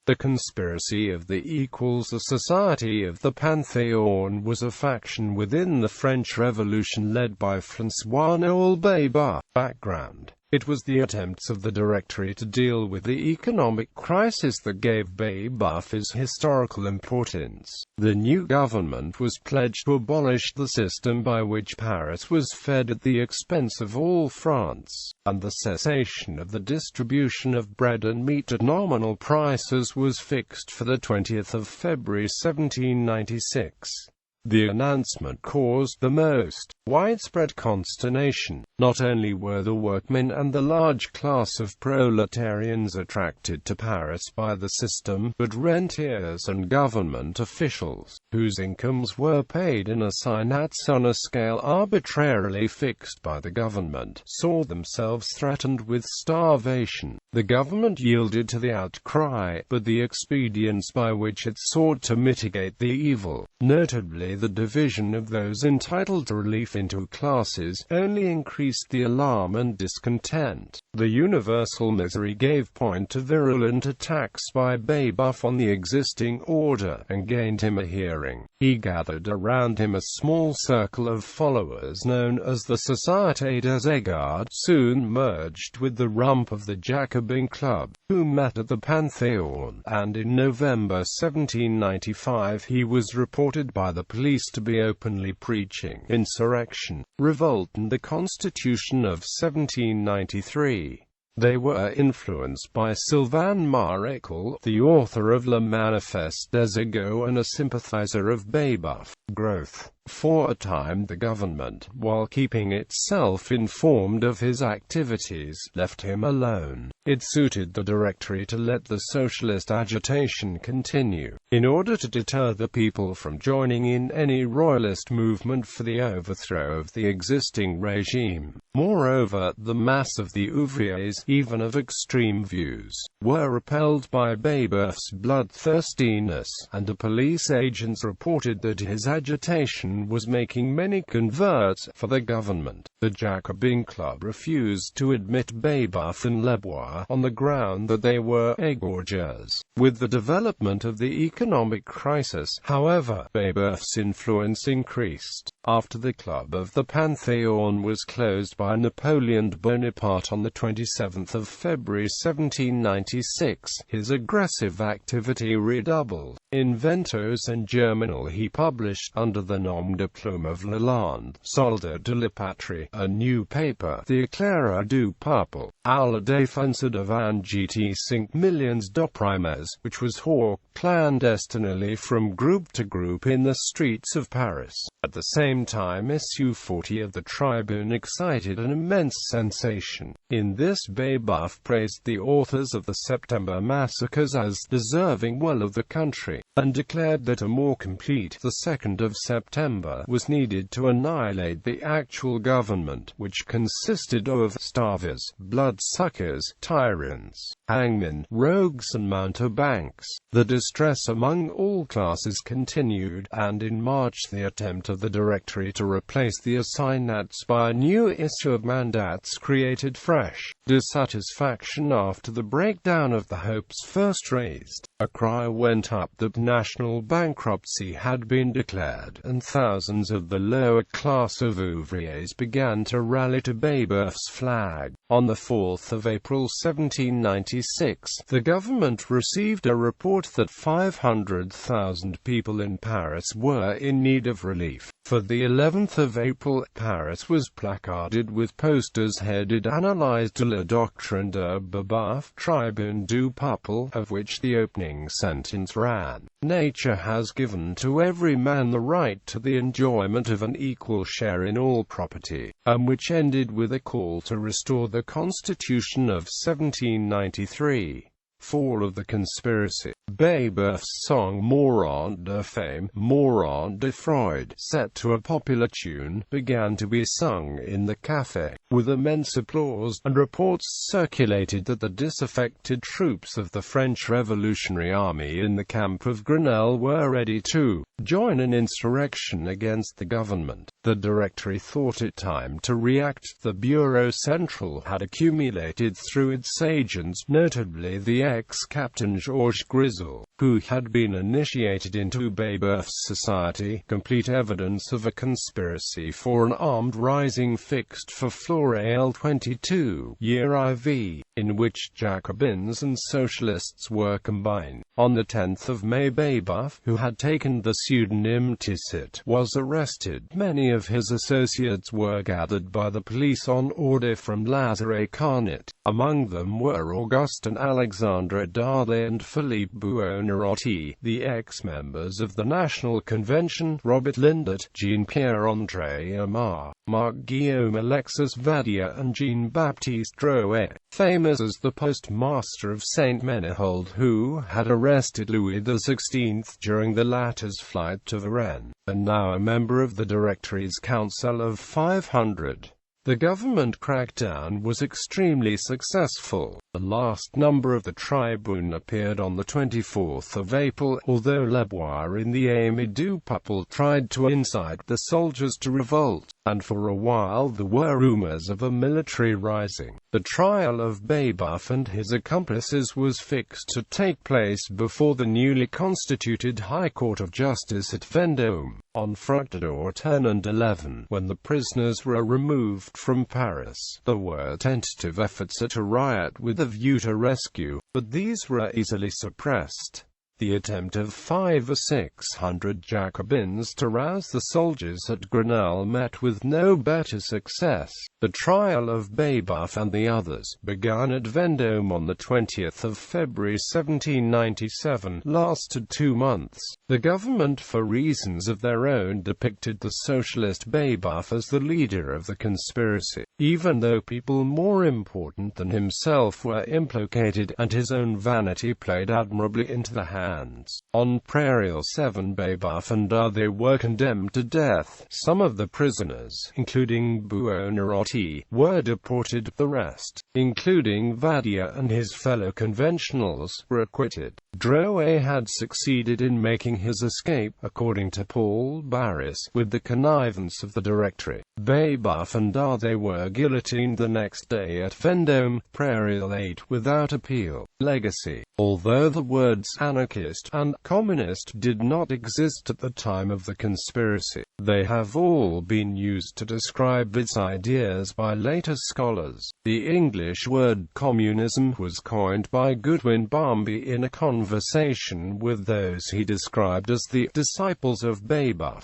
The conspiracy of the equals the Society of the Panthéon was a faction within the French Revolution led by François-Noël Babeuf. Background: it was the attempts of the Directory to deal with the economic crisis that gave Babeuf his historical importance. The new government was pledged to abolish the system by which Paris was fed at the expense of all France, and the cessation of the distribution of bread and meat at nominal prices was fixed for the 20th of February 1796. The announcement caused the most widespread consternation. Not only were the workmen and the large class of proletarians attracted to Paris by the system, but rentiers and government officials, whose incomes were paid in assignats on a scale arbitrarily fixed by the government, saw themselves threatened with starvation. The government yielded to the outcry, but the expedients by which it sought to mitigate the evil, notably the division of those entitled to relief into classes, only increased the alarm and discontent. The universal misery gave point to virulent attacks by Babeuf on the existing order, and gained him a hearing. He gathered around him a small circle of followers known as the Société des Égards, soon merged with the rump of the Jacobin Club, who met at the Panthéon, and in November 1795 he was reported by the police to be openly preaching insurrection, revolt and the Constitution of 1793. They were influenced by Sylvain Maréchal, the author of Le Manifeste des Égards and a sympathizer of Babeuf. Growth. For a time the government, while keeping itself informed of his activities, left him alone. It suited the Directory to let the socialist agitation continue, in order to deter the people from joining in any royalist movement for the overthrow of the existing regime. Moreover, the mass of the ouvriers, even of extreme views, were repelled by Babeuf's bloodthirstiness, and the police agents reported that his agitation was making many converts for the government. The Jacobin Club refused to admit Babeuf and Lebois on the ground that they were égorgeurs. With the development of the economic crisis, however, Babeuf's influence increased. After the Club of the Panthéon was closed by Napoleon Bonaparte on the 27th of February 1796, his aggressive activity redoubled. In Ventos and Germinal he published, under the nom de plume of Lalande, Soldat de la Patrie, a new paper, the Éclaireur du Peuple, à la défense devant GT 5 millions d'opprimes, which was hawked clandestinely from group to group in the streets of Paris. At the same time, issue 40 of the Tribune excited an immense sensation. In this Babeuf praised the authors of the September massacres as deserving well of the country, and declared that a more complete the 2nd of September was needed to annihilate the actual government, which consisted of starvers, bloodsuckers, tyrants, hangmen, rogues and mountebanks. The distress among all classes continued, and in March the attempt of the Directory to replace the assignats by a new issue of mandats created fresh dissatisfaction after the breakdown of the hopes first raised. A cry went up that national bankruptcy had been declared, and thousands of the lower class of ouvriers began to rally to Babeuf's flag. On the 4th of April 1796, the government received a report that 500,000 people in Paris were in need of relief. For the 11th of April, Paris was placarded with posters headed "Analyse de la doctrine de Babeuf, Tribune du Peuple," of which the opening sentence ran, "Nature has given to every man the right to the enjoyment of an equal share in all property," and which ended with a call to restore the Constitution of 1793. Fall of the conspiracy. Babeuf's song Mourant de Fame, Mourant de Freud, set to a popular tune, began to be sung in the café, with immense applause, and reports circulated that the disaffected troops of the French Revolutionary Army in the camp of Grenelle were ready to join an insurrection against the government. The Directory thought it time to react. The Bureau Central had accumulated through its agents, notably the ex-captain Georges Grisel, who had been initiated into Babeuf's society. Complete evidence of a conspiracy for an armed rising fixed for Floréal 22 year IV, in which Jacobins and socialists were combined. On the 10th of May, Babeuf, who had taken the pseudonym Tisset, was arrested. Many of his associates were gathered by the police on order from Lazare Carnot. Among them were Augustin Alexandre Dardet and Philippe Buonarroti, the ex-members of the National Convention, Robert Lindet, Jean-Pierre-André Amar, Marc-Guillaume Alexis Vadia and Jean-Baptiste Drouet, famous as the postmaster of Saint-Ménehould, who had arrested Louis XVI during the latter's flight to Varennes, and now a member of the Directory's Council of 500. The government crackdown was extremely successful. The last number of the Tribune appeared on the 24th of April, although Leboire in the Ami du Peuple tried to incite the soldiers to revolt, and for a while there were rumors of a military rising. The trial of Babeuf and his accomplices was fixed to take place before the newly constituted High Court of Justice at Vendôme, on Fructidor 10 and 11, when the prisoners were removed from Paris. There were tentative efforts at a riot with a view to rescue, but these were easily suppressed. The attempt of 500 or 600 Jacobins to rouse the soldiers at Grenelle met with no better success. The trial of Babeuf and the others, begun at Vendôme on the 20th of February 1797, lasted 2 months. The government, for reasons of their own, depicted the socialist Babeuf as the leader of the conspiracy, even though people more important than himself were implicated, and his own vanity played admirably into the hands. On Prairial 7, Babeuf and others were condemned to death. Some of the prisoners, including Buonarroti, were deported. The rest, including Vadia and his fellow conventionals, were acquitted. Drouet had succeeded in making his escape, according to Paul Barris, with the connivance of the Directory. Babeuf and others were guillotined the next day at Vendôme, Prairial 8, without appeal. Legacy. Although the words anarchist and communist did not exist at the time of the conspiracy, they have all been used to describe its ideas by later scholars. The English word communism was coined by Goodwin Barmby in a conversation with those he described as the disciples of Babeuf.